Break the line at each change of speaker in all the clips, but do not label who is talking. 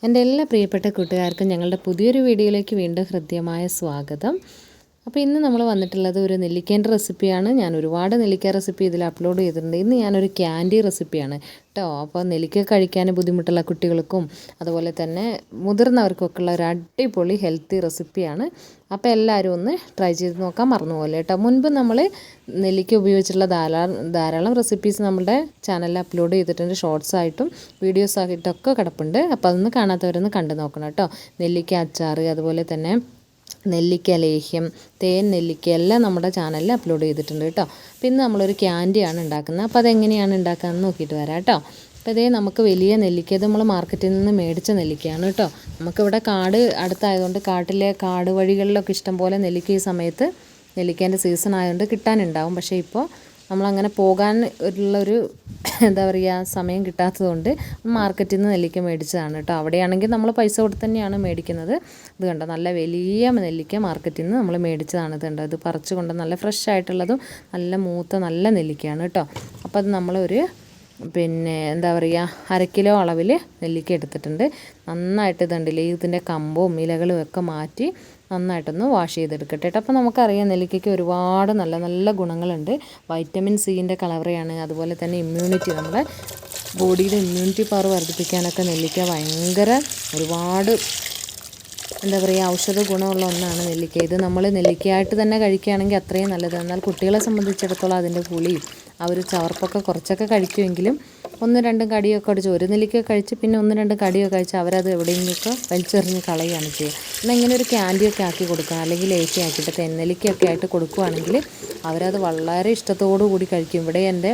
എൻ്റെ എല്ലാ പ്രിയപ്പെട്ട കൂട്ടുകാർക്കും ഞങ്ങളുടെ പുതിയൊരു വീഡിയോയിലേക്ക് വീണ്ടും ഹൃദ്യമായ സ്വാഗതം. അപ്പോൾ ഇന്ന് നമ്മൾ വന്നിട്ടുള്ളത് ഒരു നെല്ലിക്കേൻ്റെ റെസിപ്പിയാണ്. ഞാൻ ഒരുപാട് നെല്ലിക്ക റെസിപ്പി ഇതിൽ അപ്ലോഡ് ചെയ്തിട്ടുണ്ട്. ഇന്ന് ഞാനൊരു ക്യാൻഡി റെസിപ്പിയാണ് കേട്ടോ. അപ്പോൾ നെല്ലിക്ക കഴിക്കാൻ ബുദ്ധിമുട്ടുള്ള കുട്ടികൾക്കും അതുപോലെ തന്നെ മുതിർന്നവർക്കൊക്കെ ഉള്ള ഒരു അടിപൊളി ഹെൽത്തി റെസിപ്പിയാണ്. അപ്പോൾ എല്ലാവരും ഒന്ന് ട്രൈ ചെയ്ത് നോക്കാൻ മറന്നുപോലെ കേട്ടോ. മുൻപ് നമ്മൾ നെല്ലിക്ക ഉപയോഗിച്ചിട്ടുള്ള ധാരാളം റെസിപ്പീസ് നമ്മുടെ ചാനലിൽ അപ്ലോഡ് ചെയ്തിട്ടുണ്ട്. ഷോർട്സ് ആയിട്ടും വീഡിയോസ് ആയിട്ടൊക്കെ കിടപ്പുണ്ട്. അപ്പോൾ അതൊന്ന് കാണാത്തവരൊന്ന് കണ്ടു നോക്കണം കേട്ടോ. നെല്ലിക്ക അച്ചാർ, അതുപോലെ തന്നെ നെല്ലിക്ക ലേഹ്യം, തേൻ നെല്ലിക്ക എല്ലാം നമ്മുടെ ചാനലിൽ അപ്ലോഡ് ചെയ്തിട്ടുണ്ട് കേട്ടോ. അപ്പോൾ ഇന്ന് നമ്മളൊരു ക്യാൻഡിയാണ് ഉണ്ടാക്കുന്നത്. അപ്പോൾ അതെങ്ങനെയാണ് ഉണ്ടാക്കാമെന്ന് നോക്കിയിട്ട് വരാം കേട്ടോ. അപ്പോൾ ഇതേ നമുക്ക് വലിയ നെല്ലിക്ക, ഇത് നമ്മൾ മാർക്കറ്റിൽ നിന്ന് മേടിച്ച നെല്ലിക്കയാണ് കേട്ടോ. നമുക്കിവിടെ കാട് അടുത്തായതുകൊണ്ട് കാട് വഴികളിലൊക്കെ ഇഷ്ടംപോലെ നെല്ലിക്ക ഈ സമയത്ത് നെല്ലിക്കേൻ്റെ സീസൺ ആയതുകൊണ്ട് കിട്ടാനുണ്ടാവും. പക്ഷേ ഇപ്പോൾ നമ്മളങ്ങനെ പോകാൻ ഉള്ളൊരു എന്താ പറയുക സമയം കിട്ടാത്തതുകൊണ്ട് മാർക്കറ്റിൽ നിന്ന് നെല്ലിക്ക മേടിച്ചതാണ് കേട്ടോ. അവിടെയാണെങ്കിൽ നമ്മൾ പൈസ കൊടുത്ത് തന്നെയാണ് മേടിക്കുന്നത്. ഇത് കണ്ടോ, നല്ല വലിയ നെല്ലിക്ക മാർക്കറ്റിൽ നിന്ന് നമ്മൾ മേടിച്ചതാണ്. ഇത് കണ്ടോ, ഇത് പറിച്ചു കൊണ്ട് നല്ല ഫ്രഷ് ആയിട്ടുള്ളതും നല്ല മൂത്ത നല്ല നെല്ലിക്കയാണ് കേട്ടോ. അപ്പോൾ അത് നമ്മളൊരു എന്താ പറയുക 1/2 കിലോ അളവിൽ നെല്ലിക്ക എടുത്തിട്ടുണ്ട്. നന്നായിട്ട് ഇതുണ്ടല്ലേ, ഇതിൻ്റെ കമ്പും ഇലകളും ഒക്കെ മാറ്റി നന്നായിട്ടൊന്ന് വാഷ് ചെയ്തെടുക്കട്ടെ കേട്ടോ. അപ്പോൾ നമുക്കറിയാം നെല്ലിക്കയ്ക്ക് ഒരുപാട് നല്ല നല്ല ഗുണങ്ങളുണ്ട്. വൈറ്റമിൻ സിൻ്റെ കലവറയാണ്. അതുപോലെ തന്നെ ഇമ്മ്യൂണിറ്റി, നമ്മുടെ ബോഡിയുടെ ഇമ്മ്യൂണിറ്റി പവർ വർദ്ധിപ്പിക്കാനൊക്കെ നെല്ലിക്ക ഭയങ്കര ഒരുപാട് എന്താ പറയുക ഔഷധ ഗുണമുള്ള ഒന്നാണ് നെല്ലിക്ക. ഇത് നമ്മൾ നെല്ലിക്കയായിട്ട് തന്നെ കഴിക്കുകയാണെങ്കിൽ അത്രയും നല്ലത്. എന്നാൽ കുട്ടികളെ സംബന്ധിച്ചിടത്തോളം അതിൻ്റെ പുളിയും ആ ഒരു ചവർപ്പൊക്കെ കുറച്ചൊക്കെ കഴിക്കുമെങ്കിലും 1-2 കടിയൊക്കെ അടിച്ച്, ഒരു നെല്ലിക്ക കഴിച്ച് പിന്നെ 1-2 കടിയൊക്കെ കഴിച്ച് അവരത് എവിടെയെങ്കിലുമൊക്കെ വലിച്ചെറിഞ്ഞ് കളയുകയാണ് ചെയ്യുക. എന്നാൽ ഇങ്ങനെ ഒരു ക്യാൻഡിയൊക്കെ ആക്കി കൊടുക്കുക, അല്ലെങ്കിൽ ലേഹ്യം ആക്കിയിട്ട് തെന്നെല്ലിക്കയൊക്കെ ആയിട്ട് കൊടുക്കുകയാണെങ്കിൽ അവരത് വളരെ ഇഷ്ടത്തോടു കൂടി കഴിക്കും. ഇവിടെ എൻ്റെ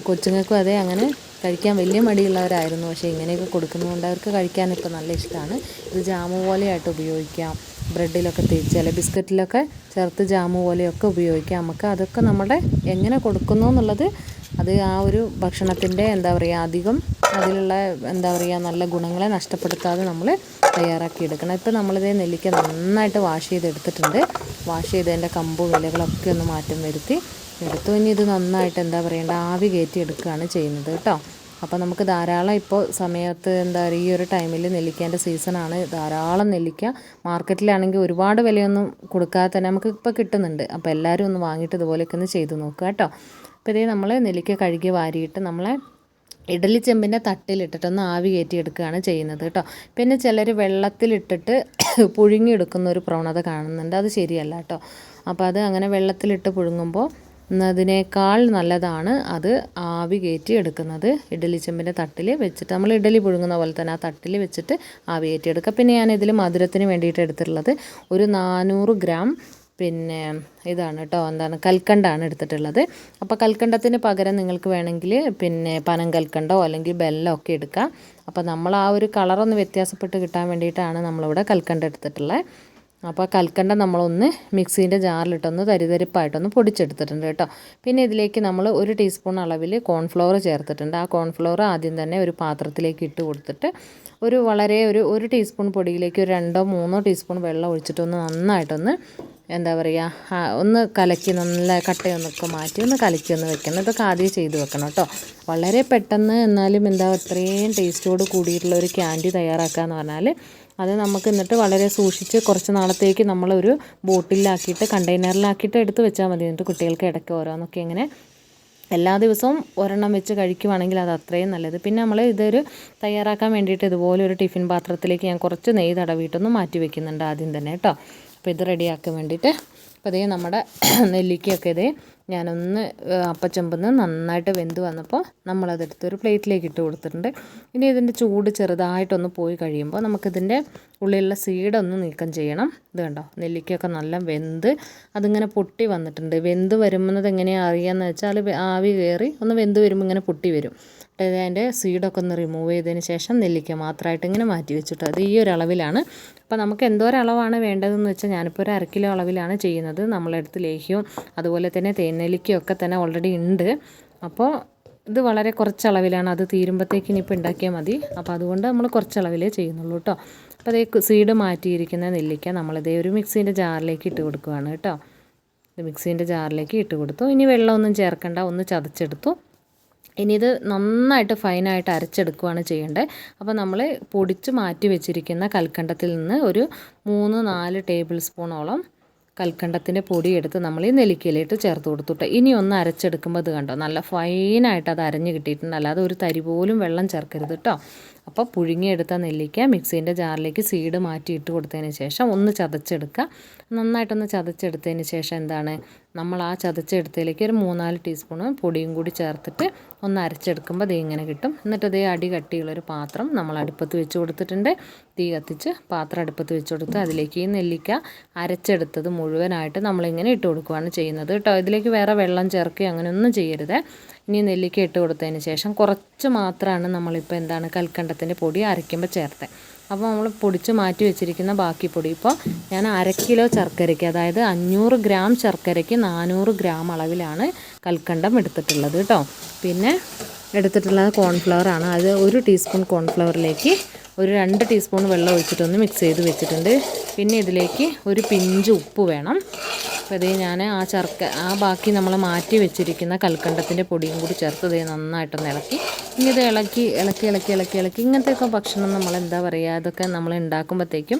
കൊച്ചുങ്ങൾക്കും അതെ, അങ്ങനെ കഴിക്കാൻ വലിയ മടിയുള്ളവരായിരുന്നു. പക്ഷേ ഇങ്ങനെയൊക്കെ കൊടുക്കുന്നതുകൊണ്ട് അവർക്ക് കഴിക്കാനിപ്പോൾ നല്ല ഇഷ്ടമാണ്. ഇത് ജാമു പോലെയായിട്ട് ഉപയോഗിക്കാം, ബ്രെഡിലൊക്കെ തേച്ച് അല്ലെങ്കിൽ ബിസ്ക്കറ്റിലൊക്കെ ചേർത്ത് ജാമു പോലെയൊക്കെ ഉപയോഗിക്കാം. നമുക്ക് അതൊക്കെ നമ്മുടെ എങ്ങനെ കൊടുക്കുന്നു എന്നുള്ളത് അത് ആ ഒരു ഭക്ഷണത്തിൻ്റെ എന്താ പറയുക അധികം അതിലുള്ള എന്താ പറയുക നല്ല ഗുണങ്ങളെ നഷ്ടപ്പെടുത്താതെ നമ്മൾ തയ്യാറാക്കി എടുക്കണം. ഇപ്പോൾ നമ്മളിത് നെല്ലിക്ക നന്നായിട്ട് വാഷ് ചെയ്തെടുത്തിട്ടുണ്ട്. വാഷ് ചെയ്തതിൻ്റെ കമ്പും ഇലകളൊക്കെ ഒന്ന് മാറ്റം വരുത്തി എടുത്തു. ഇനി ഇത് നന്നായിട്ട് എന്താ പറയേണ്ട ആവി കയറ്റി എടുക്കുകയാണ് ചെയ്യുന്നത് കേട്ടോ. അപ്പോൾ നമുക്ക് ധാരാളം ഇപ്പോൾ സമയത്ത് എന്താ പറയുക ഈ ഒരു ടൈമിൽ നെല്ലിക്കേൻ്റെ സീസണാണ്. ധാരാളം നെല്ലിക്ക മാർക്കറ്റിലാണെങ്കിൽ ഒരുപാട് വിലയൊന്നും കൊടുക്കാതെ തന്നെ നമുക്ക് ഇപ്പോൾ കിട്ടുന്നുണ്ട്. അപ്പോൾ എല്ലാവരും ഒന്ന് വാങ്ങിയിട്ട് ഇതുപോലെയൊക്കെ ഒന്ന് ചെയ്ത് നോക്കുക കേട്ടോ. അപ്പോൾ ഇതേ നമ്മൾ നെല്ലിക്ക കഴുകി വാരിയിട്ട് നമ്മളെ ഇഡലി ചെമ്പിൻ്റെ തട്ടിലിട്ടിട്ടൊന്ന് ആവി കയറ്റി എടുക്കുകയാണ് ചെയ്യുന്നത് കേട്ടോ. പിന്നെ ചിലർ വെള്ളത്തിലിട്ടിട്ട് പുഴുങ്ങിയെടുക്കുന്ന ഒരു പ്രവണത കാണുന്നുണ്ട്. അത് ശരിയല്ല കേട്ടോ. അപ്പോൾ അത് അങ്ങനെ വെള്ളത്തിലിട്ട് പുഴുങ്ങുമ്പോൾ അതിനേക്കാൾ നല്ലതാണ് അത് ആവി കയറ്റി എടുക്കുന്നത്. ഇഡലി ചെമ്പിൻ്റെ തട്ടിൽ വെച്ചിട്ട് നമ്മൾ ഇഡലി പുഴുങ്ങുന്ന പോലെ തന്നെ ആ തട്ടിൽ വെച്ചിട്ട് ആവി കയറ്റി എടുക്കുക. പിന്നെ ഞാനിതിൽ മധുരത്തിന് വേണ്ടിയിട്ട് എടുത്തിട്ടുള്ളത് ഒരു 400 ഗ്രാം ഇതാണ് കേട്ടോ, എന്താണ് കൽക്കണ്ടാണ് എടുത്തിട്ടുള്ളത്. അപ്പോൾ കൽക്കണ്ടത്തിന് പകരം നിങ്ങൾക്ക് വേണമെങ്കിൽ പനം കൽക്കണ്ടോ അല്ലെങ്കിൽ ബെല്ലമോ ഒക്കെ എടുക്കാം. അപ്പോൾ നമ്മൾ ആ ഒരു കളറൊന്ന് വ്യത്യാസപ്പെട്ട് കിട്ടാൻ വേണ്ടിയിട്ടാണ് നമ്മളിവിടെ കൽക്കണ്ട എടുത്തിട്ടുള്ളത്. അപ്പോൾ കൽക്കണ്ട നമ്മളൊന്ന് മിക്സീൻ്റെ ജാറിലിട്ടൊന്ന് തരിതരിപ്പായിട്ടൊന്ന് പൊടിച്ചെടുത്തിട്ടുണ്ട് കേട്ടോ. പിന്നെ ഇതിലേക്ക് നമ്മൾ 1 ടീസ്പൂൺ അളവിൽ കോൺഫ്ലവർ ചേർത്തിട്ടുണ്ട്. ആ കോൺഫ്ലവർ ആദ്യം തന്നെ ഒരു പാത്രത്തിലേക്ക് ഇട്ട് കൊടുത്തിട്ട് ഒരു ടീസ്പൂൺ പൊടിയിലേക്ക് ഒരു 2-3 ടീസ്പൂൺ വെള്ളം ഒഴിച്ചിട്ടൊന്ന് നന്നായിട്ടൊന്ന് എന്താ പറയുക ഒന്ന് കലക്കി നല്ല കട്ടയൊന്നൊക്കെ മാറ്റി ഒന്ന് കലക്കി ഒന്ന് വെക്കണം. ഇതൊക്കെ ആദ്യം ചെയ്ത് വെക്കണം കേട്ടോ. വളരെ പെട്ടെന്ന് എന്നാലും അത്രയും ടേസ്റ്റോട് കൂടിയിട്ടുള്ള ഒരു ക്യാൻഡി തയ്യാറാക്കുക എന്ന് പറഞ്ഞാൽ അത് നമുക്ക് എന്നിട്ട് വളരെ സൂക്ഷിച്ച് കുറച്ച് നാളത്തേക്ക് നമ്മളൊരു ബോട്ടിലാക്കിയിട്ട് കണ്ടെയ്നറിലാക്കിയിട്ട് എടുത്ത് വെച്ചാൽ മതി. എന്നിട്ട് കുട്ടികൾക്ക് ഇടയ്ക്ക് ഓരോന്നൊക്കെ ഇങ്ങനെ എല്ലാ ദിവസവും ഒരെണ്ണം വെച്ച് കഴിക്കുവാണെങ്കിൽ അത് അത്രയും നല്ലത്. പിന്നെ നമ്മൾ ഇതൊരു തയ്യാറാക്കാൻ വേണ്ടിയിട്ട് ഇതുപോലെ ഒരു ടിഫിൻ പാത്രത്തിലേക്ക് ഞാൻ കുറച്ച് നെയ്യ് തടവിയിട്ടൊന്ന് മാറ്റി വെക്കുന്നുണ്ട് ആദ്യം തന്നെ കേട്ടോ. അപ്പോൾ ഇത് റെഡിയാക്കാൻ വേണ്ടിയിട്ട് അപ്പോൾ ഇതേ നമ്മുടെ നെല്ലിക്കയൊക്കെ ഇതേ ഞാനൊന്ന് അപ്പച്ചെമ്പെന്ന് നന്നായിട്ട് വെന്ത് വന്നപ്പോൾ നമ്മളതെടുത്ത് ഒരു പ്ലേറ്റിലേക്ക് ഇട്ട് കൊടുത്തിട്ടുണ്ട്. ഇനി ഇതിൻ്റെ ചൂട് ചെറുതായിട്ടൊന്ന് പോയി കഴിയുമ്പോൾ നമുക്കിതിൻ്റെ ഉള്ളിലുള്ള സീഡൊന്ന് നീക്കം ചെയ്യണം. ഇത് കണ്ടോ, നെല്ലിക്കയൊക്കെ നല്ല വെന്ത് അതിങ്ങനെ പൊട്ടി വന്നിട്ടുണ്ട്. വെന്ത് വരുന്നത് എങ്ങനെയാണ് അറിയാമെന്ന് വെച്ചാൽ ആവി കയറി ഒന്ന് വെന്ത് വരുമ്പോൾ ഇങ്ങനെ പൊട്ടി വരും. അതിൻ്റെ സീഡൊക്കെ ഒന്ന് റിമൂവ് ചെയ്തതിന് ശേഷം നെല്ലിക്ക മാത്രമായിട്ട് ഇങ്ങനെ മാറ്റി വെച്ചിട്ട് അത് ഈ ഒരു അളവിലാണ്. അപ്പോൾ നമുക്ക് എന്തോരളവാണ് വേണ്ടതെന്ന് വെച്ചാൽ ഞാനിപ്പോൾ ഒരു 1/2 കിലോ അളവിലാണ് ചെയ്യുന്നത്. നമ്മളെടുത്ത് ലേഹ്യവും അതുപോലെ തന്നെ തേനെല്ലിക്കയൊക്കെ തന്നെ ഓൾറെഡി ഉണ്ട്. അപ്പോൾ ഇത് വളരെ കുറച്ചളവിലാണ്, അത് തീരുമ്പോഴത്തേക്ക് ഇനിയിപ്പോൾ ഉണ്ടാക്കിയാൽ മതി. അപ്പോൾ അതുകൊണ്ട് നമ്മൾ കുറച്ചളവിലേ ചെയ്യുന്നുള്ളൂ കേട്ടോ. അപ്പോൾ അതേ സീഡ് മാറ്റിയിരിക്കുന്ന നെല്ലിക്ക നമ്മളിതേ ഒരു മിക്സീൻ്റെ ജാറിലേക്ക് ഇട്ട് കൊടുക്കുകയാണ് കേട്ടോ. മിക്സീൻ്റെ ജാറിലേക്ക് ഇട്ട് കൊടുത്തു. ഇനി വെള്ളമൊന്നും ചേർക്കണ്ട, ഒന്ന് ചതച്ചെടുത്തു. ഇനി ഇത് നന്നായിട്ട് ഫൈനായിട്ട് അരച്ചെടുക്കുകയാണ് ചെയ്യേണ്ടത്. അപ്പോൾ നമ്മൾ പൊടിച്ച് മാറ്റി വെച്ചിരിക്കുന്ന കൽക്കണ്ടത്തിൽ നിന്ന് ഒരു 3-4 ടേബിൾ സ്പൂണോളം കൽക്കണ്ടത്തിൻ്റെ പൊടിയെടുത്ത് നമ്മൾ ഈ നെല്ലിക്കയിലിട്ട് ചേർത്ത് കൊടുത്തുട്ട് ഇനി ഒന്ന് അരച്ചെടുക്കുമ്പോൾ ഇത് കണ്ടോ നല്ല ഫൈനായിട്ട് അത് അരഞ്ഞ് കിട്ടിയിട്ടുണ്ട്. അല്ലാതെ ഒരു തരി പോലും വെള്ളം ചേർക്കരുത് കേട്ടോ. അപ്പോൾ പുഴുങ്ങിയെടുത്ത നെല്ലിക്ക മിക്സീൻ്റെ ജാറിലേക്ക് സീഡ് മാറ്റി ഇട്ട് കൊടുത്തതിന് ശേഷം ഒന്ന് ചതച്ചെടുക്കുക. നന്നായിട്ടൊന്ന് ചതച്ചെടുത്തതിന് ശേഷം എന്താണ് നമ്മൾ ആ ചതച്ചെടുത്തതിലേക്ക് ഒരു 3-4 ടീസ്പൂൺ പൊടിയും കൂടി ചേർത്തിട്ട് ഒന്ന് അരച്ചെടുക്കുമ്പോൾ ദേ ഇങ്ങനെ കിട്ടും. എന്നിട്ട് അതേ അടി കട്ടിയുള്ളൊരു പാത്രം നമ്മൾ അടുപ്പത്ത് വെച്ച് കൊടുത്തിട്ടുണ്ട്. തീ കത്തിച്ച് പാത്രം അടുപ്പത്ത് വെച്ച് കൊടുത്ത് അതിലേക്ക് ഈ നെല്ലിക്ക അരച്ചെടുത്തത് മുഴുവനായിട്ട് നമ്മളിങ്ങനെ ഇട്ട് കൊടുക്കുകയാണ് ചെയ്യുന്നത് കേട്ടോ. ഇതിലേക്ക് വേറെ വെള്ളം ചേർക്കുകയോ അങ്ങനെയൊന്നും ചെയ്യരുത്. ഇനി നെല്ലിക്ക ഇട്ട് കൊടുത്തതിന് ശേഷം കുറച്ച് മാത്രമാണ് നമ്മളിപ്പോൾ എന്താണ് കൽക്കണ്ടത്തിൻ്റെ പൊടി അരയ്ക്കുമ്പോൾ ചേർത്തത്. അപ്പോൾ നമ്മൾ പൊടിച്ച് മാറ്റി വെച്ചിരിക്കുന്ന ബാക്കി പൊടി ഇപ്പോൾ ഞാൻ 1/2 കിലോ ശർക്കരയ്ക്ക്, അതായത് 500 ഗ്രാം ശർക്കരയ്ക്ക് 400 ഗ്രാം അളവിലാണ് കൽക്കണ്ടം എടുത്തിട്ടുള്ളത് കേട്ടോ. പിന്നെ എടുത്തിട്ടുള്ളത് കോൺഫ്ലവറാണ്. അത് 1 ടീസ്പൂൺ കോൺഫ്ലവറിലേക്ക് ഒരു 2 ടീസ്പൂൺ വെള്ളം ഒഴിച്ചിട്ടൊന്ന് മിക്സ് ചെയ്ത് വെച്ചിട്ടുണ്ട്. പിന്നെ ഇതിലേക്ക് ഒരു പിഞ്ച് ഉപ്പ് വേണം. അപ്പോൾ ഇതേ ഞാൻ ആ ബാക്കി നമ്മൾ മാറ്റി വെച്ചിരിക്കുന്ന കൽക്കണ്ടത്തിൻ്റെ പൊടിയും കൂടി ചേർത്ത് ഇതേ നന്നായിട്ടൊന്ന് ഇളക്കി. ഇനി ഇത് ഇളക്കി ഇളക്കി ഇളക്കി ഇളക്കി ഇളക്കി ഇങ്ങനത്തെയൊക്കെ ഭക്ഷണം നമ്മൾ എന്താ പറയുക, ഇതൊക്കെ നമ്മൾ ഉണ്ടാക്കുമ്പോഴത്തേക്കും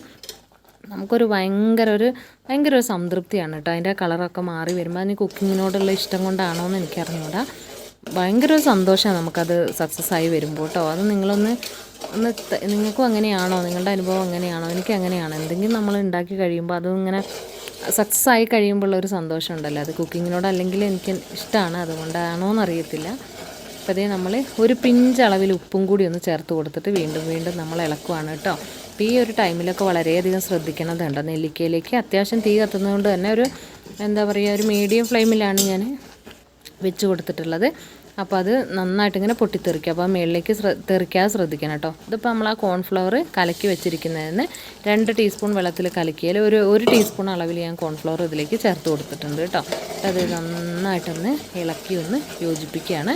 നമുക്കൊരു ഭയങ്കര ഒരു സംതൃപ്തിയാണ് കേട്ടോ. അതിൻ്റെ കളറൊക്കെ മാറി വരുമ്പോൾ അതിന് കുക്കിങ്ങിനോടുള്ള ഇഷ്ടം കൊണ്ടാണോ എന്ന് എനിക്കറിഞ്ഞൂടാ. ഭയങ്കര ഒരു സന്തോഷമാണ് നമുക്കത് സക്സസ് ആയി വരുമ്പോൾ കേട്ടോ. അത് നിങ്ങൾക്കും അങ്ങനെയാണോ? നിങ്ങളുടെ അനുഭവം അങ്ങനെയാണോ? എനിക്ക് അങ്ങനെയാണ്. എന്തെങ്കിലും നമ്മൾ ഉണ്ടാക്കി കഴിയുമ്പോൾ അതിങ്ങനെ സക്സസ് ആയി കഴിയുമ്പോൾ ഒരു സന്തോഷം ഉണ്ടല്ലോ. അത് കുക്കിങ്ങിനോട് അല്ലെങ്കിൽ എനിക്ക് ഇഷ്ടമാണ്, അതുകൊണ്ടാണോ എന്നറിയത്തില്ല. അപ്പോൾ അതേ നമ്മൾ ഒരു പിഞ്ച് അളവിൽ ഉപ്പും കൂടി ഒന്ന് ചേർത്ത് കൊടുത്തിട്ട് വീണ്ടും വീണ്ടും നമ്മൾ ഇളക്കുവാണ് കേട്ടോ. അപ്പോൾ ഈ ഒരു ടൈമിലൊക്കെ വളരെയധികം ശ്രദ്ധിക്കണതുണ്ട്. നെല്ലിക്കയിലേക്ക് അത്യാവശ്യം തീ കത്തുന്നതുകൊണ്ട് തന്നെ എന്താ പറയുക, ഒരു മീഡിയം ഫ്ലെയിമിലാണ് ഞാൻ വെച്ച് കൊടുത്തിട്ടുള്ളത്. അപ്പോൾ അത് നന്നായിട്ട് ഇങ്ങനെ പൊട്ടിത്തെറിക്കുക. അപ്പോൾ മുകളിലേക്ക് തെറിക്കാതെ ശ്രദ്ധിക്കണം കേട്ടോ. ഇതിപ്പോൾ നമ്മൾ ആ കോൺഫ്ലവർ കലക്കി വെച്ചിരിക്കുന്നതിന് 2 ടീസ്പൂൺ വെള്ളത്തിൽ കലക്കിയാൽ ഒരു ടീസ്പൂൺ അളവിൽ ഞാൻ കോൺഫ്ലവർ ഇതിലേക്ക് ചേർത്ത് കൊടുത്തിട്ടുണ്ട് കേട്ടോ. അത് നന്നായിട്ടൊന്ന് ഇളക്കി ഒന്ന് യോജിപ്പിക്കുകയാണ്.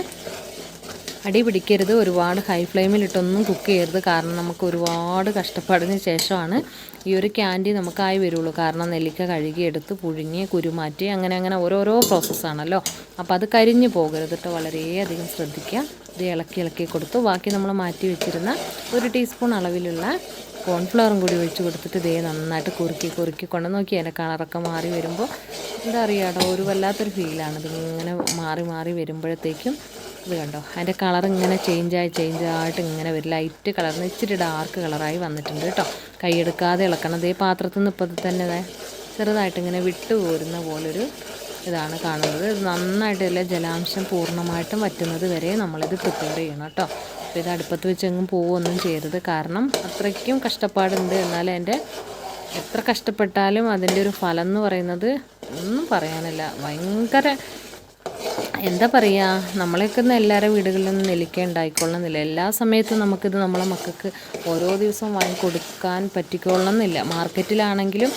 അടി പിടിക്കരുത്, ഒരുപാട് ഹൈ ഫ്ലെയിമിലിട്ടൊന്നും കുക്ക് ചെയ്യരുത്. കാരണം നമുക്ക് ഒരുപാട് കഷ്ടപ്പാടിന് ശേഷമാണ് ഈ ഒരു ക്യാൻഡി നമുക്കായി വരുള്ളൂ. കാരണം നെല്ലിക്ക കഴുകിയെടുത്ത് പുഴുങ്ങി കുരുമാറ്റി അങ്ങനെ ഓരോരോ പ്രോസസ്സാണല്ലോ. അപ്പോൾ അത് കരിഞ്ഞു പോകരുത് കേട്ടോ. വളരെയധികം ശ്രദ്ധിക്കുക. ഇത് ഇളക്കി ഇളക്കി കൊടുത്തു. ബാക്കി നമ്മൾ മാറ്റി വെച്ചിരുന്ന 1 ടീസ്പൂൺ അളവിലുള്ള കോൺഫ്ലവറും കൂടി ഒഴിച്ച് കൊടുത്തിട്ട് ഇതേ നന്നായിട്ട് കുറുക്കി കൊണ്ട് നോക്കി. അതിൻ്റെ കളറൊക്കെ മാറി വരുമ്പോൾ എന്താ അറിയാടോ, ഒരു വല്ലാത്തൊരു ഫീലാണ്. ഇതിങ്ങനെ മാറി വരുമ്പോഴത്തേക്കും ഇത് കണ്ടോ, അതിൻ്റെ കളർ ഇങ്ങനെ ചേഞ്ചായിട്ട് ഇങ്ങനെ വരും. ലൈറ്റ് കളറിന് ഇച്ചിരി ഡാർക്ക് കളറായി വന്നിട്ടുണ്ട് കേട്ടോ. കൈയെടുക്കാതെ ഇളക്കണം. ഇതേ പാത്രത്തിൽ നിന്ന് ഇപ്പോൾ തന്നെ ചെറുതായിട്ട് ഇങ്ങനെ വിട്ടു പോരുന്ന പോലൊരു ഇതാണ് കാണുന്നത്. ഇത് നന്നായിട്ടല്ല ജലാംശം പൂർണ്ണമായിട്ടും വറ്റുന്നത് വരെ നമ്മളിത് പ്രിപ്പയർ ചെയ്യണം കേട്ടോ. അപ്പോൾ ഇത് അടുപ്പത്ത് വെച്ച് എങ്ങും പോവുകയൊന്നും ചെയ്യരുത്. കാരണം അത്രയ്ക്കും കഷ്ടപ്പാടുണ്ട്. എന്നാൽ എത്ര കഷ്ടപ്പെട്ടാലും അതിൻ്റെ ഒരു ഫലം എന്ന് പറയുന്നത് ഒന്നും പറയാനില്ല. ഭയങ്കര എന്താ പറയുക, നമ്മളെയൊക്കെ എല്ലാവരുടെ വീടുകളിലൊന്നും നെല്ലിക്ക ഉണ്ടായിക്കൊള്ളുന്നില്ല. എല്ലാ സമയത്തും നമുക്കിത് നമ്മളെ മക്കൾക്ക് ഓരോ ദിവസവും വാങ്ങിക്കൊടുക്കാൻ പറ്റിക്കൊള്ളുന്നില്ല. മാർക്കറ്റിലാണെങ്കിലും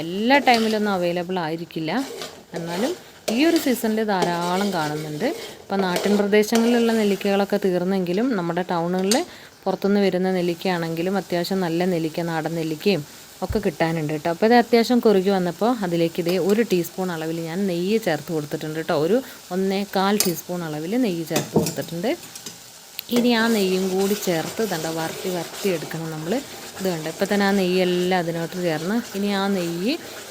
എല്ലാ ടൈമിലൊന്നും അവൈലബിൾ ആയിരിക്കില്ല. എന്നാലും ഈ ഒരു സീസണിൽ ധാരാളം കാണുന്നുണ്ട്. ഇപ്പോൾ നാട്ടിൻ പ്രദേശങ്ങളിലുള്ള നെല്ലിക്കകളൊക്കെ തീർന്നെങ്കിലും നമ്മുടെ ടൗണുകളിൽ പുറത്തുനിന്ന് വരുന്ന നെല്ലിക്കയാണെങ്കിലും അത്യാവശ്യം നല്ല നെല്ലിക്ക, നാടൻ നെല്ലിക്കയും ഒക്കെ കിട്ടാനുണ്ട് കേട്ടോ. അപ്പോൾ ഇത് അത്യാവശ്യം കുറുകി വന്നപ്പോൾ അതിലേക്ക് 1 ടീസ്പൂൺ അളവിൽ ഞാൻ നെയ്യ് ചേർത്ത് കൊടുത്തിട്ടുണ്ട് കേട്ടോ. 1.25 ടീസ്പൂൺ അളവിൽ നെയ്യ് ചേർത്ത് കൊടുത്തിട്ടുണ്ട്. ഇനി ആ നെയ്യും കൂടി ചേർത്ത് വരട്ടി എടുക്കണം നമ്മൾ. ഇത് കണ്ടോ, ഇപ്പോൾ തന്നെ ആ നെയ്യെല്ലാം അതിനകത്ത് ചേർന്ന് ഇനി ആ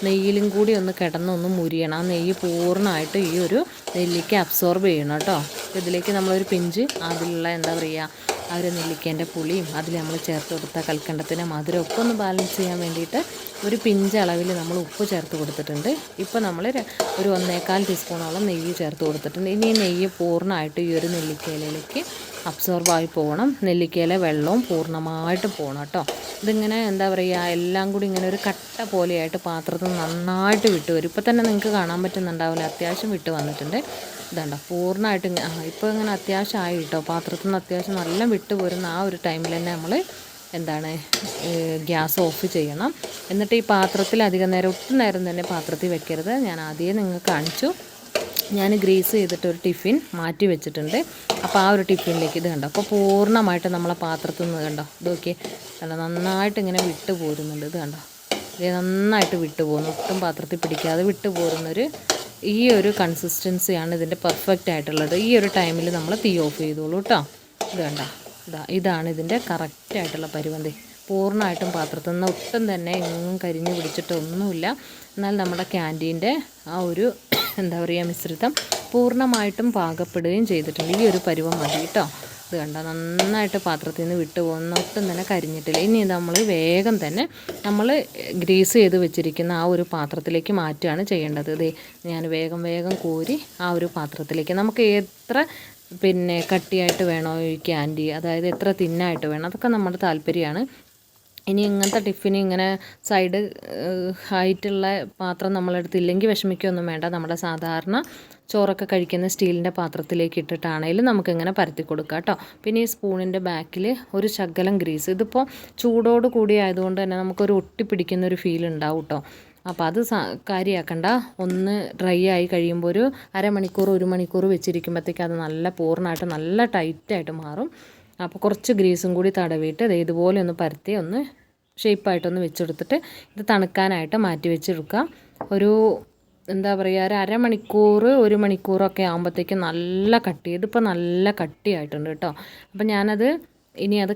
നെയ്യിലും കൂടി ഒന്ന് കിടന്നൊന്ന് മുരിയണം. ആ നെയ്യ് പൂർണ്ണമായിട്ട് ഈ ഒരു നെല്ലിക്ക് അബ്സോർബ് ചെയ്യണം കേട്ടോ. ഇതിലേക്ക് നമ്മളൊരു പിഞ്ച് അതിലുള്ള എന്താ പറയുക, ആ ഒരു നെല്ലിക്കേൻ്റെ പുളിയും അതിൽ നമ്മൾ ചേർത്ത് കൊടുത്ത കൽക്കണ്ടത്തിൻ്റെ മധുരമൊക്കെ ഒന്ന് ബാലൻസ് ചെയ്യാൻ വേണ്ടിയിട്ട് ഒരു പിഞ്ച് അളവിൽ നമ്മൾ ഉപ്പ് ചേർത്ത് കൊടുത്തിട്ടുണ്ട്. ഇപ്പോൾ നമ്മൾ ഒരു 1.25 ടീസ്പൂണോളം നെയ്യ് ചേർത്ത് കൊടുത്തിട്ടുണ്ട്. ഇനി ഈ നെയ്യ് പൂർണ്ണമായിട്ട് ഈ ഒരു നെല്ലിക്കയിലേക്ക് അബ്സോർബായി പോകണം. നെല്ലിക്കയിലെ വെള്ളവും പൂർണ്ണമായിട്ട് പോകണം കേട്ടോ. ഇതിങ്ങനെ എന്താ പറയുക, എല്ലാം കൂടി ഇങ്ങനെ ഒരു കട്ട പോലെയായിട്ട് പാത്രത്തിൽ നന്നായിട്ട് വിട്ട് വരും. ഇപ്പോൾ തന്നെ നിങ്ങൾക്ക് കാണാൻ പറ്റുന്നുണ്ടാവില്ല, അത്യാവശ്യം വിട്ട് വന്നിട്ടുണ്ട്. ഇതുണ്ടോ പൂർണ്ണമായിട്ട് ഇപ്പോൾ ഇങ്ങനെ അത്യാവശ്യം ആയി കേട്ടോ. പാത്രത്തിൽ നിന്ന് അത്യാവശ്യം നല്ല വിട്ട് പോരുന്ന ആ ഒരു ടൈമിൽ തന്നെ നമ്മൾ ഗ്യാസ് ഓഫ് ചെയ്യണം. എന്നിട്ട് ഈ പാത്രത്തിൽ ഒട്ടും നേരം തന്നെ പാത്രത്തിൽ വെക്കരുത്. ഞാൻ ആദ്യമേ നിങ്ങൾക്ക് കാണിച്ചു. ഞാൻ ഗ്രീസ് ചെയ്തിട്ട് ഒരു ടിഫിൻ മാറ്റി വെച്ചിട്ടുണ്ട്. അപ്പോൾ ആ ഒരു ടിഫിനിലേക്ക് ഇത് കണ്ടോ, അപ്പോൾ പൂർണ്ണമായിട്ട് നമ്മളെ പാത്രത്തിൽ നിന്ന് കണ്ടോ, ഇത് നോക്കിയേ കണ്ടോ, നന്നായിട്ട് ഇങ്ങനെ വിട്ട് പോരുന്നുണ്ട്. ഇത് കണ്ടോ, ഇത് നന്നായിട്ട് വിട്ട് പോകുന്നു. ഒട്ടും പാത്രത്തിൽ പിടിക്കാതെ വിട്ട് പോരുന്നൊരു ഈ ഒരു കൺസിസ്റ്റൻസിയാണ് ഇതിൻ്റെ പെർഫെക്റ്റ് ആയിട്ടുള്ളത്. ഈ ഒരു ടൈമിൽ നമ്മൾ തീ ഓഫ് ചെയ്തോളൂ കേട്ടോ. ഇത് കണ്ട, ഇതാണ് ഇതിൻ്റെ കറക്റ്റായിട്ടുള്ള പരുവന്തി. പൂർണ്ണമായിട്ടും പാത്രത്തിൽ നിന്ന് ഒട്ടും തന്നെ എങ്ങും കരിഞ്ഞ് പിടിച്ചിട്ടൊന്നുമില്ല. എന്നാൽ നമ്മുടെ ക്യാൻറ്റീൻ്റെ ആ ഒരു എന്താ പറയുക മിശ്രിതം പൂർണ്ണമായിട്ടും പാകപ്പെടുകയും ചെയ്തിട്ടുണ്ട്. ഈ ഒരു പരുവം മതി കേട്ടോ. ഇത് കണ്ട, നന്നായിട്ട് പാത്രത്തിൽ നിന്ന് വിട്ട് പോകുന്ന ഒട്ടും തന്നെ കരിഞ്ഞിട്ടില്ല. ഇനി നമ്മൾ വേഗം തന്നെ നമ്മൾ ഗ്രീസ് ചെയ്ത് വെച്ചിരിക്കുന്ന ആ ഒരു പാത്രത്തിലേക്ക് മാറ്റുകയാണ് ചെയ്യേണ്ടത്. ഇത് ഞാൻ വേഗം കോരി ആ ഒരു പാത്രത്തിലേക്ക്, നമുക്ക് എത്ര കട്ടിയായിട്ട് വേണോ ഈ ക്യാൻഡി, അതായത് എത്ര തിന്നായിട്ട് വേണം, അതൊക്കെ നമ്മുടെ താല്പര്യമാണ്. ഇനി ഇങ്ങനത്തെ ടിഫിന് ഇങ്ങനെ സൈഡ് ആയിട്ടുള്ള പാത്രം നമ്മളെടുത്തില്ലെങ്കിൽ വിഷമിക്കൊന്നും വേണ്ട. നമ്മുടെ സാധാരണ ചോറൊക്കെ കഴിക്കുന്ന സ്റ്റീലിൻ്റെ പാത്രത്തിലേക്ക് ഇട്ടിട്ടാണെങ്കിലും നമുക്കിങ്ങനെ പരത്തി കൊടുക്കാം കേട്ടോ. പിന്നെ ഈ സ്പൂണിൻ്റെ ബാക്കിൽ ഒരു ശകലം ഗ്രീസ്, ഇതിപ്പോൾ ചൂടോട് കൂടി ആയതുകൊണ്ട് തന്നെ നമുക്കൊരു ഒട്ടിപ്പിടിക്കുന്നൊരു ഫീൽ ഉണ്ടാവും കേട്ടോ. അപ്പോൾ അത് കാര്യമാക്കണ്ട. ഒന്ന് ഡ്രൈ ആയി കഴിയുമ്പോൾ ഒരു അരമണിക്കൂർ 1 മണിക്കൂർ വെച്ചിരിക്കുമ്പോഴത്തേക്ക് അത് നല്ല പൂർണ്ണമായിട്ട് നല്ല ടൈറ്റായിട്ട് മാറും. അപ്പോൾ കുറച്ച് ഗ്രീസും കൂടി തടവിയിട്ട് ഇതുപോലെ ഒന്ന് പരത്തി ഒന്ന് ഷേപ്പായിട്ടൊന്ന് വെച്ചെടുത്തിട്ട് ഇത് തണുക്കാനായിട്ട് മാറ്റി വെച്ചെടുക്കുക. ഒരു എന്താ പറയുക, ഒരു അരമണിക്കൂർ 1 മണിക്കൂറൊക്കെ ആകുമ്പോഴത്തേക്കും നല്ല കട്ടി, ഇതിപ്പോൾ നല്ല കട്ടിയായിട്ടുണ്ട് കേട്ടോ. അപ്പോൾ ഞാനത് ഇനി അത്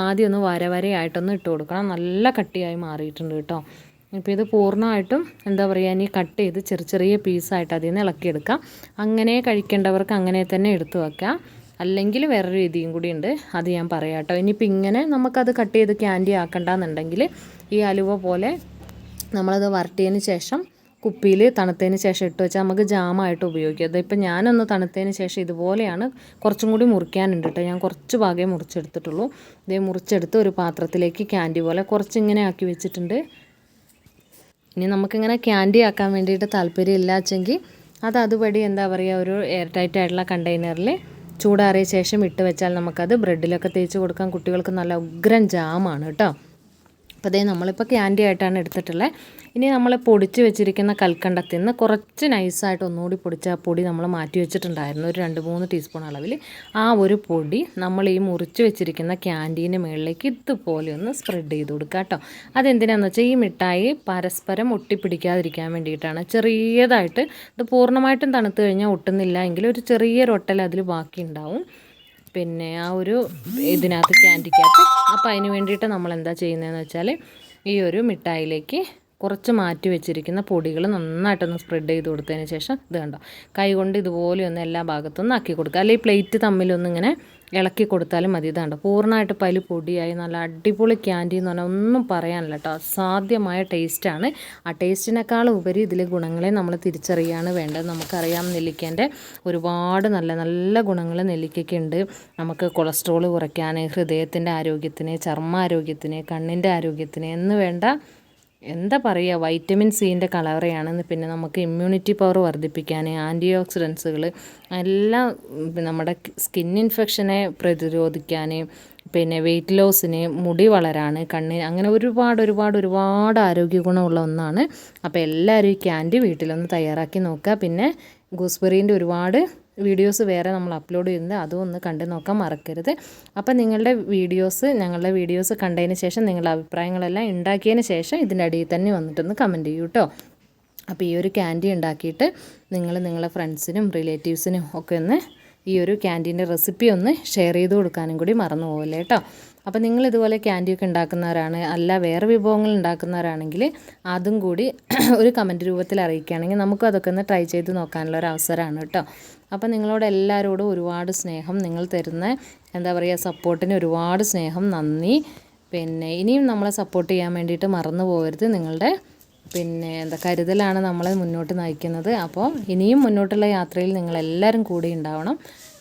ആദ്യം ഒന്ന് വരയായിട്ടൊന്ന് ഇട്ട് കൊടുക്കണം. നല്ല കട്ടിയായി മാറിയിട്ടുണ്ട് കേട്ടോ. ഇപ്പോൾ ഇത് പൂർണ്ണമായിട്ടും എന്താ പറയുക, ഇനി കട്ട് ചെയ്ത് ചെറിയ പീസായിട്ട് അതിൽ നിന്ന് ഇളക്കിയെടുക്കാം. അങ്ങനെ കഴിക്കേണ്ടവർക്ക് അങ്ങനെ തന്നെ എടുത്തു വയ്ക്കാം. അല്ലെങ്കിൽ വേറൊരു രീതിയും കൂടി ഉണ്ട്, അത് ഞാൻ പറയാം കേട്ടോ. ഇനിയിപ്പോൾ ഇങ്ങനെ നമുക്കത് കട്ട് ചെയ്ത് ക്യാൻഡി ആക്കണ്ടെന്നുണ്ടെങ്കിൽ ഈ അലുവ പോലെ നമ്മളത് വരട്ടിയതിന് ശേഷം കുപ്പിയിൽ തണുത്തതിന് ശേഷം ഇട്ട് വെച്ചാൽ നമുക്ക് ജാമായിട്ട് ഉപയോഗിക്കാം. അതിപ്പോൾ ഞാനൊന്ന് തണുത്തതിന് ശേഷം ഇതുപോലെയാണ്, കുറച്ചും കൂടി മുറിക്കാനുണ്ട് കേട്ടോ. ഞാൻ കുറച്ച് ഭാഗമേ മുറിച്ചെടുത്തിട്ടുള്ളൂ. ഇതേ മുറിച്ചെടുത്ത് ഒരു പാത്രത്തിലേക്ക് ക്യാൻഡി പോലെ കുറച്ചിങ്ങനെ ആക്കി വെച്ചിട്ടുണ്ട്. ഇനി നമുക്കിങ്ങനെ ക്യാൻഡി ആക്കാൻ വേണ്ടിയിട്ട് താല്പര്യമില്ല വെച്ചെങ്കിൽ അതുപടി എന്താ പറയുക, ഒരു എയർ ടൈറ്റ് ആയിട്ടുള്ള കണ്ടെയ്നറിൽ ചൂടാറിയ ശേഷം ഇട്ട് വെച്ചാൽ നമുക്കത് ബ്രെഡിലൊക്കെ തേച്ച് കൊടുക്കാൻ. കുട്ടികൾക്ക് നല്ല ഉഗ്രൻ ജാമാണ് കേട്ടോ. അപ്പോൾ നമ്മളിപ്പോൾ ക്യാൻഡി ആയിട്ടാണ് എടുത്തിട്ടുള്ളത്. ഇനി നമ്മൾ പൊടിച്ച് വെച്ചിരിക്കുന്ന കൽക്കണ്ടത്തിൽ നിന്ന് കുറച്ച് നൈസായിട്ട് ഒന്നുകൂടി പൊടിച്ച ആ പൊടി നമ്മൾ മാറ്റി വെച്ചിട്ടുണ്ടായിരുന്നു, ഒരു 2-3 ടീസ്പൂൺ അളവിൽ. ആ ഒരു പൊടി നമ്മൾ ഈ മുറിച്ച് വെച്ചിരിക്കുന്ന ക്യാൻഡീൻ്റെ മുകളിലേക്ക് ഇതുപോലെ ഒന്ന് സ്പ്രെഡ് ചെയ്ത് കൊടുക്കുക കേട്ടോ. അതെന്തിനാണെന്ന് വെച്ചാൽ ഈ മിഠായി പരസ്പരം ഒട്ടിപ്പിടിക്കാതിരിക്കാൻ വേണ്ടിയിട്ടാണ്. ചെറിയതായിട്ട്, ഇത് പൂർണ്ണമായിട്ടും തണുത്ത് കഴിഞ്ഞാൽ ഒട്ടുന്നില്ല എങ്കിൽ ഒരു ചെറിയൊരു ഒട്ടൽ അതിൽ ബാക്കി ഉണ്ടാവും ആ ഒരു ഇതിനകത്ത് ക്യാൻഡിക്കകത്ത്. അപ്പോൾ അതിന് വേണ്ടിയിട്ട് നമ്മൾ എന്താ ചെയ്യുന്നതെന്ന് വെച്ചാൽ ഈ ഒരു മിഠായിലേക്ക് കുറച്ച് മാറ്റി വെച്ചിരിക്കുന്ന പൊടികൾ നന്നായിട്ടൊന്ന് സ്പ്രെഡ് ചെയ്ത് കൊടുത്തതിന് ശേഷം ഇത് കണ്ടോ, കൈ കൊണ്ട് ഇതുപോലെ ഒന്ന് എല്ലാ ഭാഗത്തുനിന്ന് ആക്കി കൊടുക്കുക. അല്ലെങ്കിൽ പ്ലേറ്റ് തമ്മിലൊന്നിങ്ങനെ ഇളക്കി കൊടുത്താലും മതി. ഇതാണ്ടോ പൂർണ്ണമായിട്ട് പല് പൊടിയായി നല്ല അടിപൊളി ക്യാൻഡി എന്ന് പറഞ്ഞാൽ ഒന്നും പറയാനില്ല കേട്ടോ. അസാധ്യമായ ടേസ്റ്റാണ്. ആ ടേസ്റ്റിനേക്കാളും ഉപരി ഇതിലെ ഗുണങ്ങളെ നമ്മൾ തിരിച്ചറിയാണ് വേണ്ടത്. നമുക്കറിയാം നെല്ലിക്കേൻ്റെ ഒരുപാട് നല്ല നല്ല ഗുണങ്ങൾ നെല്ലിക്കയ്ക്കുണ്ട്. നമുക്ക് കൊളസ്ട്രോൾ കുറയ്ക്കാൻ, ഹൃദയത്തിൻ്റെ ആരോഗ്യത്തിന്, ചർമ്മാരോഗ്യത്തിന്, കണ്ണിൻ്റെ ആരോഗ്യത്തിന് എന്ന് വേണ്ട എന്താ പറയുക, വൈറ്റമിൻ സിൻ്റെ കലവറയാണ്. പിന്നെ നമുക്ക് ഇമ്മ്യൂണിറ്റി പവർ വർദ്ധിപ്പിക്കാൻ, ആൻറ്റി ഓക്സിഡൻസുകൾ എല്ലാം, നമ്മുടെ സ്കിൻ ഇൻഫെക്ഷനെ പ്രതിരോധിക്കാൻ, വെയിറ്റ് ലോസിന്, മുടി വളരാൻ, കണ്ണിന്, അങ്ങനെ ഒരുപാട് ആരോഗ്യ ഗുണമുള്ള ഒന്നാണ്. അപ്പോൾ എല്ലാവരും ഈ ക്യാൻഡി വീട്ടിലൊന്ന് തയ്യാറാക്കി നോക്കുക. പിന്നെ ഗൂസ്ബെറീൻ്റെ ഒരുപാട് വീഡിയോസ് വേറെ നമ്മൾ അപ്ലോഡ് ചെയ്യുന്നത്, അതും ഒന്ന് കണ്ടു നോക്കാൻ മറക്കരുത്. അപ്പം ഞങ്ങളുടെ വീഡിയോസ് കണ്ടതിന് ശേഷം നിങ്ങളുടെ അഭിപ്രായങ്ങളെല്ലാം ഉണ്ടാക്കിയതിന് ശേഷം ഇതിൻ്റെ അടിയിൽ തന്നെ വന്നിട്ടൊന്ന് കമൻറ്റ് ചെയ്യൂ കേട്ടോ. അപ്പോൾ ഈ ഒരു ക്യാൻഡി ഉണ്ടാക്കിയിട്ട് നിങ്ങളുടെ ഫ്രണ്ട്സിനും റിലേറ്റീവ്സിനും ഒക്കെ ഒന്ന് ഈ ഒരു ക്യാൻഡീൻ്റെ റെസിപ്പി ഒന്ന് ഷെയർ ചെയ്ത് കൊടുക്കാനും കൂടി മറന്നു പോകല്ലേ കേട്ടോ. അപ്പോൾ നിങ്ങൾ ഇതുപോലെ ക്യാൻഡിയൊക്കെ ഉണ്ടാക്കുന്നവരാണ്, അല്ല വേറെ വിഭവങ്ങൾ ഉണ്ടാക്കുന്നവരാണെങ്കിൽ അതും കൂടി ഒരു കമൻറ്റ് രൂപത്തിൽ അറിയിക്കുകയാണെങ്കിൽ നമുക്കും അതൊക്കെ ഒന്ന് ട്രൈ ചെയ്ത് നോക്കാനുള്ള ഒരു അവസരമാണ് കേട്ടോ. അപ്പോൾ നിങ്ങളോട് എല്ലാവരോടും ഒരുപാട് സ്നേഹം, നിങ്ങൾ തരുന്ന എന്താ പറയുക സപ്പോർട്ടിന് ഒരുപാട് സ്നേഹം, നന്ദി. ഇനിയും നമ്മളെ സപ്പോർട്ട് ചെയ്യാൻ വേണ്ടിയിട്ട് മറന്നു പോകരുത്. നിങ്ങളുടെ കരുതലാണ് നമ്മളെ മുന്നോട്ട് നയിക്കുന്നത്. അപ്പോൾ ഇനിയും മുന്നോട്ടുള്ള യാത്രയിൽ നിങ്ങളെല്ലാവരും കൂടി ഉണ്ടാവണം.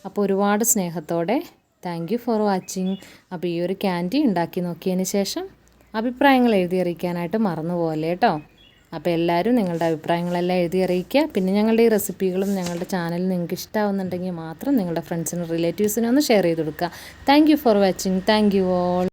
അപ്പോൾ ഒരുപാട് സ്നേഹത്തോടെ താങ്ക് യു ഫോർ വാച്ചിങ്. അപ്പോൾ ഈ ഒരു ക്യാൻഡി ഉണ്ടാക്കി നോക്കിയതിന് ശേഷം അഭിപ്രായങ്ങൾ എഴുതി അറിയിക്കാനായിട്ട് മറന്നു പോകല്ലേ കേട്ടോ. അപ്പോൾ എല്ലാവരും നിങ്ങളുടെ അഭിപ്രായങ്ങളെല്ലാം എഴുതി അറിയിക്കുക. പിന്നെ ഞങ്ങളുടെ ഈ റെസിപ്പികളും ഞങ്ങളുടെ ചാനൽ നിങ്ങൾക്ക് ഇഷ്ടമാവുന്നുണ്ടെങ്കിൽ മാത്രം നിങ്ങളുടെ ഫ്രണ്ട്സിനും റിലേറ്റീവ്സിനും ഒന്ന് ഷെയർ ചെയ്ത് കൊടുക്കുക. Thank you for watching. Thank you all.